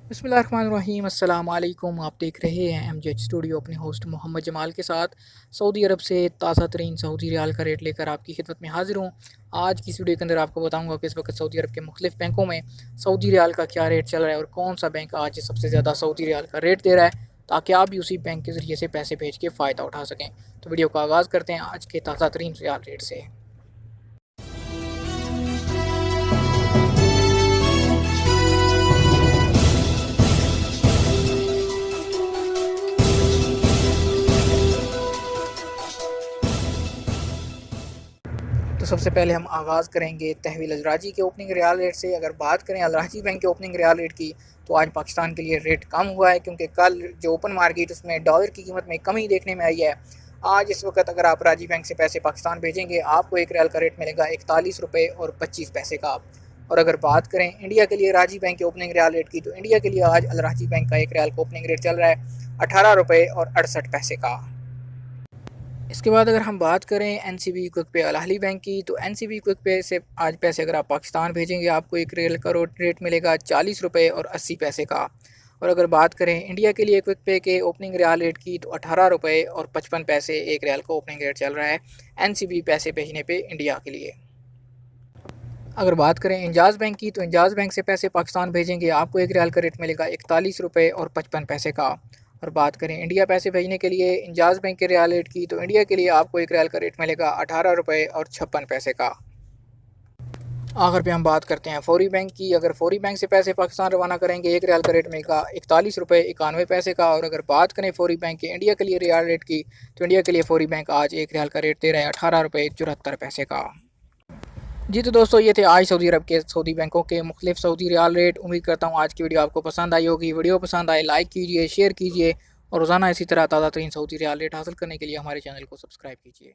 बिस्मिल्लाहिर्रहमानिर्रहीम अस्सलाम वालेकुम। आप देख रहे हैं एमजेएच स्टूडियो अपने होस्ट मोहम्मद जमाल के साथ। सऊदी अरब से ताज़ा तरीन सऊदी रियाल का रेट लेकर आपकी खिदमत में हाजिर हूँ। आज की इस वीडियो के अंदर आपको बताऊंगा कि इस वक्त सऊदी अरब के मुख्तलिफ बैंकों में सऊदी रियाल का क्या रेट चल रहा है और कौन सा बैंक आज सबसे ज़्यादा सऊदी रियाल का रेट दे रहा है, ताकि आप भी उसी बैंक के ज़रिए से पैसे भेज के फ़ायदा उठा सकें। तो वीडियो का आगाज़ करते हैं आज के ताज़ा तरीन रियाल रेट से। तो सबसे पहले हम आगाज़ करेंगे तहवील अलराजी के ओपनिंग रियाल रेट से। अगर बात करें अलराजी बैंक के ओपनिंग रियाल रेट की, तो आज पाकिस्तान के लिए रेट कम हुआ है, क्योंकि कल जो ओपन मार्केट उसमें डॉलर की कीमत में कमी देखने में आई है। आज इस वक्त अगर आप राजी बैंक से पैसे पाकिस्तान भेजेंगे, आपको एक रियाल का रेट मिलेगा 41 रुपये और 25 पैसे का। और अगर बात करें इंडिया के लिए राजी बैंक के ओपनिंग रियाल रेट की, तो इंडिया के लिए आज अलराजी बैंक का एक रियाल का ओपनिंग रेट चल रहा है 18 रुपये और 68 पैसे का। इसके बाद अगर हम बात करें एनसीबी क्विक पे अल अहली बैंक की, तो एनसीबी क्विक पे से आज पैसे अगर आप पाकिस्तान भेजेंगे, आपको एक रियल का रेट मिलेगा 40 रुपये और 80 पैसे का। और अगर बात करें इंडिया के लिए क्विक पे के ओपनिंग रियाल रेट की, तो 18 रुपये और 55 पैसे एक रियाल का ओपनिंग रेट चल रहा है एनसीबी पैसे भेजने पे इंडिया के लिए। अगर बात करें इंजाज़ बैंक की, तो इंजाज़ बैंक से पैसे पाकिस्तान भेजेंगे, आपको एक रियाल का रेट मिलेगा 41 रुपये और 55 पैसे का। और बात करें इंडिया पैसे भेजने के लिए इंजाज़ बैंक के रियाल रेट की, तो इंडिया के लिए आपको एक रियाल का रेट मिलेगा 18 रुपये और 56 पैसे का। आखिर पे हम बात करते हैं फौरी बैंक की। अगर फौरी बैंक से पैसे पाकिस्तान रवाना करेंगे, एक रियाल का रेट मिलेगा 41 रुपये 91 पैसे का। और अगर बात करें फौरी बैंक के इंडिया के लिए रियाल रेट की, तो इंडिया के लिए फौरी बैंक आज एक रियाल का रेट दे रहा है 18 रुपये 74 पैसे का। जी तो दोस्तों, ये थे आज सऊदी अरब के सऊदी बैंकों के मुख्तलिफ सऊदी रियाल रेट। उम्मीद करता हूँ आज की वीडियो आपको पसंद आई होगी। वीडियो पसंद आए लाइक कीजिए, शेयर कीजिए और रोज़ाना इसी तरह ताज़ा तरीन सऊदी रियाल रेट हासिल करने के लिए हमारे चैनल को सब्सक्राइब कीजिए।